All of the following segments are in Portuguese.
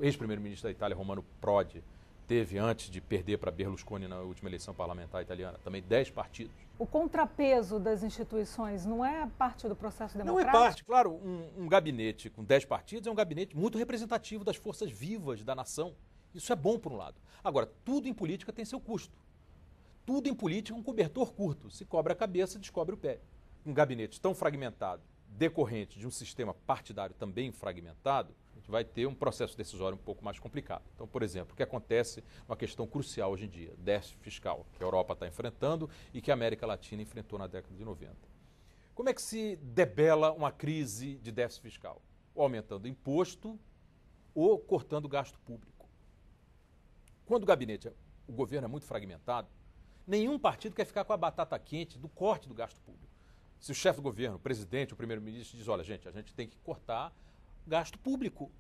o ex-primeiro-ministro da Itália, Romano Prodi, teve antes de perder para Berlusconi na última eleição parlamentar italiana, também 10 partidos. O contrapeso das instituições não é parte do processo democrático? Não é parte, claro, um gabinete com 10 partidos é um gabinete muito representativo das forças vivas da nação. Isso é bom por um lado. Agora, tudo em política tem seu custo. Tudo em política é um cobertor curto. Se cobra a cabeça, descobre o pé. Um gabinete tão fragmentado, decorrente de um sistema partidário também fragmentado, a gente vai ter um processo decisório um pouco mais complicado. Então, por exemplo, o que acontece, uma questão crucial hoje em dia, déficit fiscal, que a Europa está enfrentando e que a América Latina enfrentou na década de 90. Como é que se debela uma crise de déficit fiscal? Ou aumentando imposto ou cortando gasto público. Quando o governo é muito fragmentado, nenhum partido quer ficar com a batata quente do corte do gasto público. Se o chefe do governo, o presidente, o primeiro-ministro diz, olha, gente, a gente tem que cortar gasto público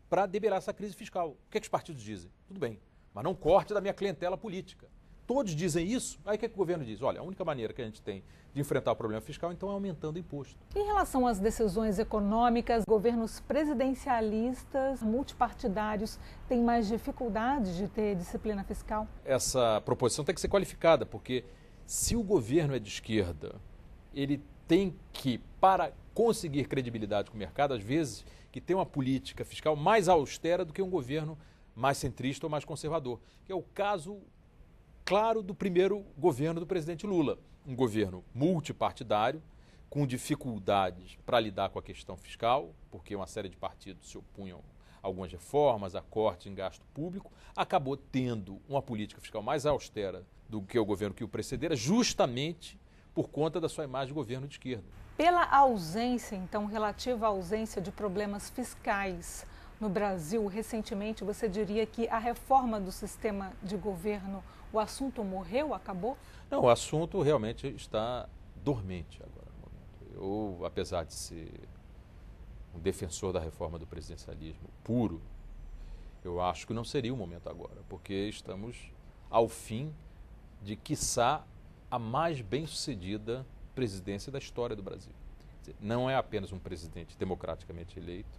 para debelar essa crise fiscal. O que é que os partidos dizem? Tudo bem, mas não corte da minha clientela política. Todos dizem isso, aí o que é que o governo diz? Olha, a única maneira que a gente tem de enfrentar o problema fiscal, então, é aumentando o imposto. Em relação às decisões econômicas, governos presidencialistas, multipartidários, têm mais dificuldade de ter disciplina fiscal? Essa proposição tem que ser qualificada, porque se o governo é de esquerda, ele tem que, para conseguir credibilidade com o mercado, às vezes, que tem uma política fiscal mais austera do que um governo mais centrista ou mais conservador, que é o caso claro do primeiro governo do presidente Lula. Um governo multipartidário, com dificuldades para lidar com a questão fiscal, porque uma série de partidos se opunham a algumas reformas, a corte em gasto público, acabou tendo uma política fiscal mais austera do que o governo que o precedera, justamente por conta da sua imagem de governo de esquerda. Pela ausência, então, relativa à ausência de problemas fiscais no Brasil, recentemente, você diria que a reforma do sistema de governo, o assunto morreu, acabou? Não, o assunto realmente está dormente agora no momento. Eu, apesar de ser um defensor da reforma do presidencialismo puro, eu acho que não seria o momento agora, porque estamos ao fim de, quiçá, a mais bem-sucedida presidência da história do Brasil. Não é apenas um presidente democraticamente eleito,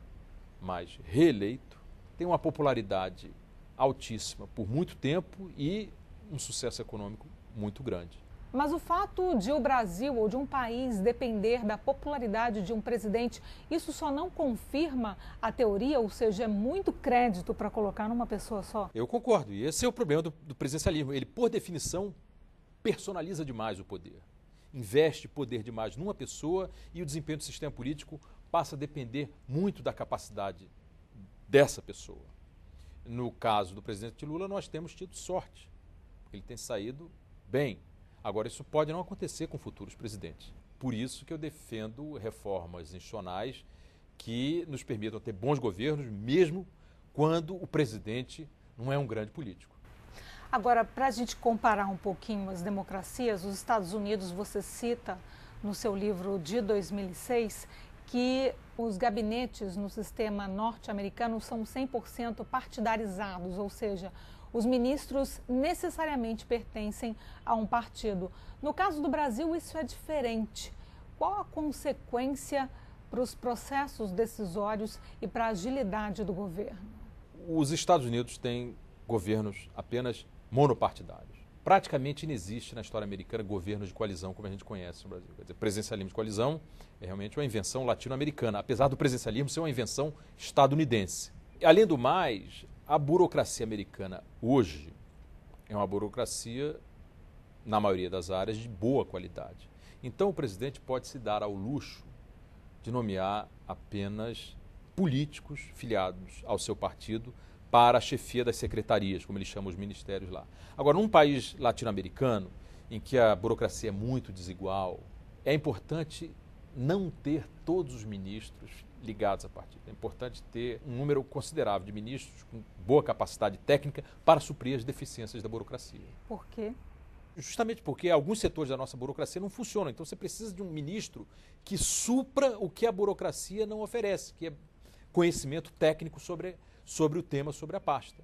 mas reeleito, tem uma popularidade altíssima por muito tempo e um sucesso econômico muito grande. Mas o fato de o Brasil ou de um país depender da popularidade de um presidente, isso só não confirma a teoria, ou seja, é muito crédito para colocar numa pessoa só? Eu concordo, e esse é o problema do presidencialismo. Ele, por definição, personaliza demais o poder, investe poder demais numa pessoa e o desempenho do sistema político passa a depender muito da capacidade dessa pessoa. No caso do presidente Lula, nós temos tido sorte, porque ele tem saído bem. Agora, isso pode não acontecer com futuros presidentes. Por isso que eu defendo reformas institucionais que nos permitam ter bons governos, mesmo quando o presidente não é um grande político. Agora, para a gente comparar um pouquinho as democracias, os Estados Unidos, você cita no seu livro de 2006 que os gabinetes no sistema norte-americano são 100% partidarizados, ou seja, os ministros necessariamente pertencem a um partido. No caso do Brasil, isso é diferente. Qual a consequência para os processos decisórios e para a agilidade do governo? Os Estados Unidos têm governos apenas monopartidários. Praticamente inexiste na história americana governos de coalizão como a gente conhece no Brasil. Quer dizer, presidencialismo de coalizão é realmente uma invenção latino-americana, apesar do presidencialismo ser uma invenção estadunidense. Além do mais, a burocracia americana hoje é uma burocracia, na maioria das áreas, de boa qualidade. Então o presidente pode se dar ao luxo de nomear apenas políticos filiados ao seu partido para a chefia das secretarias, como eles chamam os ministérios lá. Agora, num país latino-americano, em que a burocracia é muito desigual, é importante não ter todos os ministros ligados a partido. É importante ter um número considerável de ministros com boa capacidade técnica para suprir as deficiências da burocracia. Por quê? Justamente porque alguns setores da nossa burocracia não funcionam. Então você precisa de um ministro que supra o que a burocracia não oferece, que é conhecimento técnico sobre o tema, sobre a pasta.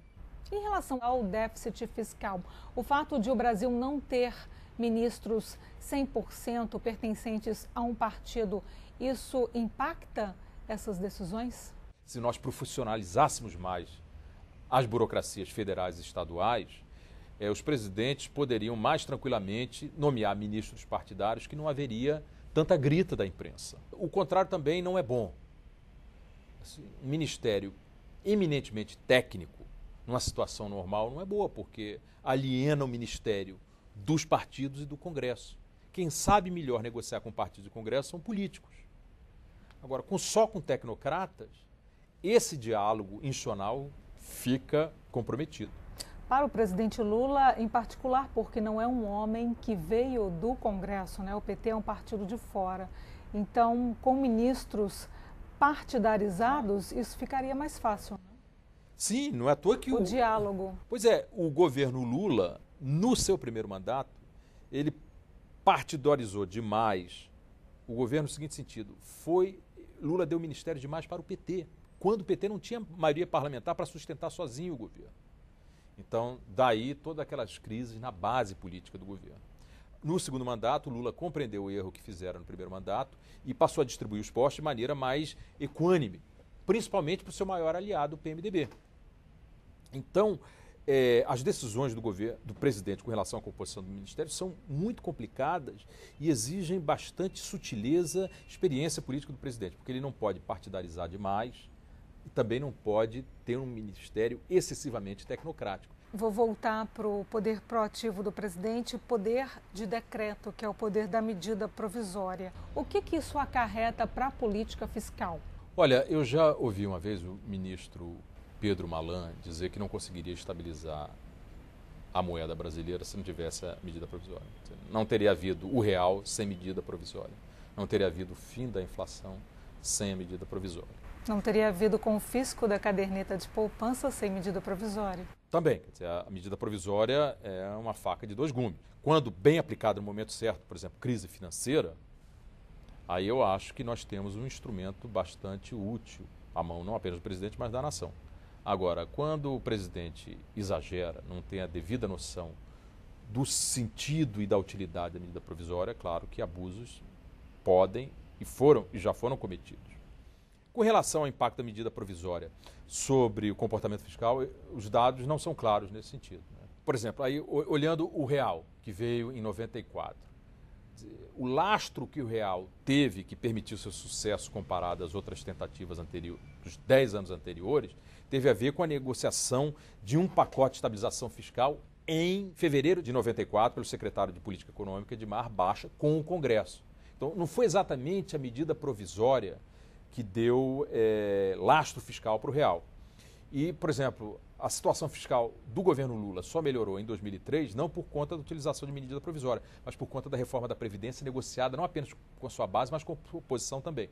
Em relação ao déficit fiscal, o fato de o Brasil não ter ministros 100% pertencentes a um partido, isso impacta essas decisões? Se nós profissionalizássemos mais as burocracias federais e estaduais, os presidentes poderiam mais tranquilamente nomear ministros partidários, que não haveria tanta grita da imprensa. O contrário também não é bom. Assim, um ministério eminentemente técnico, numa situação normal, não é boa, porque aliena o ministério dos partidos e do Congresso. Quem sabe melhor negociar com partidos e Congresso são políticos. Agora, só com tecnocratas, esse diálogo institucional fica comprometido. Para o presidente Lula, em particular, porque não é um homem que veio do Congresso, né? O PT é um partido de fora. Então, com ministros partidarizados, isso ficaria mais fácil. Né? Sim, não é à toa que o diálogo. Pois é, o governo Lula, no seu primeiro mandato, ele partidarizou demais o governo no seguinte sentido: Lula deu ministério demais para o PT, quando o PT não tinha maioria parlamentar para sustentar sozinho o governo. Então, daí todas aquelas crises na base política do governo. No segundo mandato, Lula compreendeu o erro que fizeram no primeiro mandato e passou a distribuir os postos de maneira mais equânime, principalmente para o seu maior aliado, o PMDB. Então, as decisões do presidente com relação à composição do ministério são muito complicadas e exigem bastante sutileza, experiência política do presidente, porque ele não pode partidarizar demais e também não pode ter um ministério excessivamente tecnocrático. Vou voltar para o poder proativo do presidente, poder de decreto, que é o poder da medida provisória. O que isso acarreta para a política fiscal? Olha, eu já ouvi uma vez o ministro Pedro Malan dizer que não conseguiria estabilizar a moeda brasileira se não tivesse a medida provisória. Não teria havido o real sem medida provisória. Não teria havido o fim da inflação sem a medida provisória. Não teria havido confisco da caderneta de poupança sem medida provisória. Também, quer dizer, a medida provisória é uma faca de dois gumes. Quando bem aplicada no momento certo, por exemplo, crise financeira, aí eu acho que nós temos um instrumento bastante útil à mão, não apenas do presidente, mas da nação. Agora, quando o presidente exagera, não tem a devida noção do sentido e da utilidade da medida provisória, é claro que abusos podem e já foram cometidos. Com relação ao impacto da medida provisória sobre o comportamento fiscal, os dados não são claros nesse sentido. Né? Por exemplo, aí, olhando o real, que veio em 94, o lastro que o real teve, que permitiu seu sucesso comparado às outras tentativas dos 10 anos anteriores, teve a ver com a negociação de um pacote de estabilização fiscal em fevereiro de 94, pelo secretário de Política Econômica, Edmar Baixa, com o Congresso. Então, não foi exatamente a medida provisória que deu lastro fiscal para o real. E, por exemplo, a situação fiscal do governo Lula só melhorou em 2003, não por conta da utilização de medida provisória, mas por conta da reforma da Previdência negociada não apenas com a sua base, mas com a oposição também.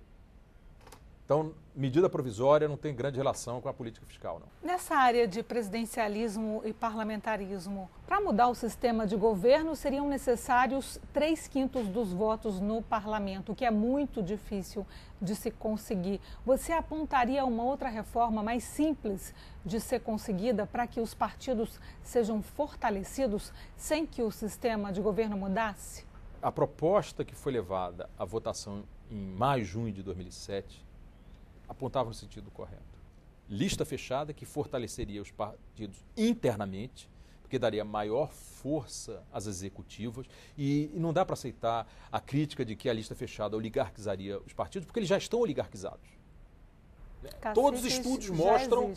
Então, medida provisória não tem grande relação com a política fiscal, não. Nessa área de presidencialismo e parlamentarismo, para mudar o sistema de governo, seriam necessários 3/5 dos votos no parlamento, o que é muito difícil de se conseguir. Você apontaria uma outra reforma mais simples de ser conseguida para que os partidos sejam fortalecidos sem que o sistema de governo mudasse? A proposta que foi levada à votação em maio, junho de 2007, apontava no sentido correto. Lista fechada que fortaleceria os partidos internamente, porque daria maior força às executivas e não dá para aceitar a crítica de que a lista fechada oligarquizaria os partidos, porque eles já estão oligarquizados. Todos os estudos mostram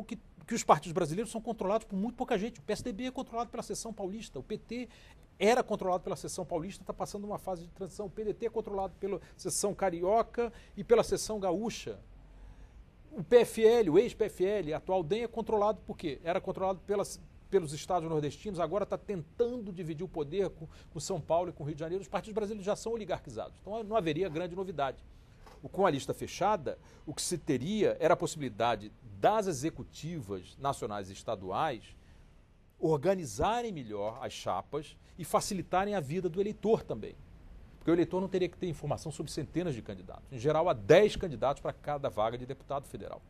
que os partidos brasileiros são controlados por muito pouca gente. O PSDB é controlado pela seção paulista, o PT era controlado pela seção paulista, está passando uma fase de transição. O PDT é controlado pela seção carioca e pela seção gaúcha. O PFL, o ex-PFL, atual DEM, é controlado por quê? Era controlado pelos estados nordestinos, agora está tentando dividir o poder com São Paulo e com o Rio de Janeiro. Os partidos brasileiros já são oligarquizados, então não haveria grande novidade. Com a lista fechada, o que se teria era a possibilidade das executivas nacionais e estaduais organizarem melhor as chapas e facilitarem a vida do eleitor também. Porque o eleitor não teria que ter informação sobre centenas de candidatos. Em geral, há 10 candidatos para cada vaga de deputado federal.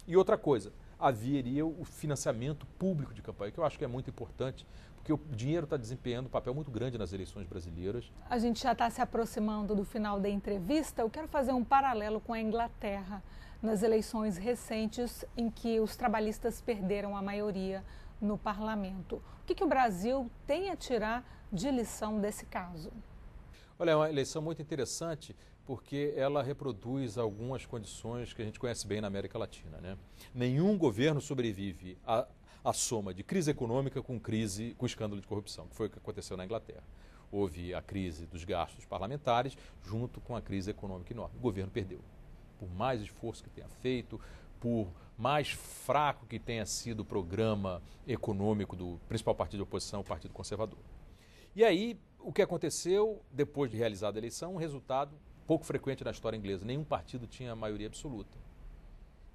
E outra coisa, haveria o financiamento público de campanha, que eu acho que é muito importante, porque o dinheiro está desempenhando um papel muito grande nas eleições brasileiras. A gente já está se aproximando do final da entrevista. Eu quero fazer um paralelo com a Inglaterra, nas eleições recentes em que os trabalhistas perderam a maioria no parlamento. O que o Brasil tem a tirar de lição desse caso? Olha, é uma eleição muito interessante porque ela reproduz algumas condições que a gente conhece bem na América Latina, né? Nenhum governo sobrevive à soma de crise econômica com escândalo de corrupção, que foi o que aconteceu na Inglaterra. Houve a crise dos gastos parlamentares junto com a crise econômica enorme. O governo perdeu. Por mais esforço que tenha feito, por mais fraco que tenha sido o programa econômico do principal partido de oposição, o Partido Conservador. E aí, o que aconteceu depois de realizada a eleição, um resultado pouco frequente na história inglesa. Nenhum partido tinha maioria absoluta.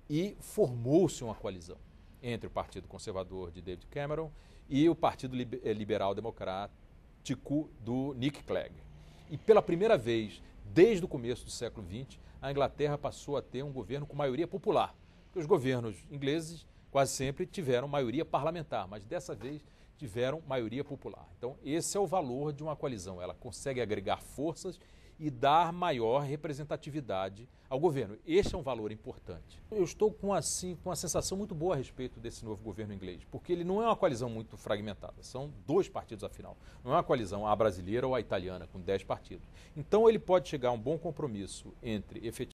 E formou-se uma coalizão entre o Partido Conservador de David Cameron e o Partido Liberal Democrático do Nick Clegg. E pela primeira vez, desde o começo do século XX, a Inglaterra passou a ter um governo com maioria popular. Porque os governos ingleses quase sempre tiveram maioria parlamentar, mas dessa vez tiveram maioria popular. Então, esse é o valor de uma coalizão. Ela consegue agregar forças e dar maior representatividade ao governo. Este é um valor importante. Eu estou com uma sensação muito boa a respeito desse novo governo inglês, porque ele não é uma coalizão muito fragmentada. São 2 partidos, afinal. Não é uma coalizão a brasileira ou a italiana, com 10 partidos. Então, ele pode chegar a um bom compromisso entre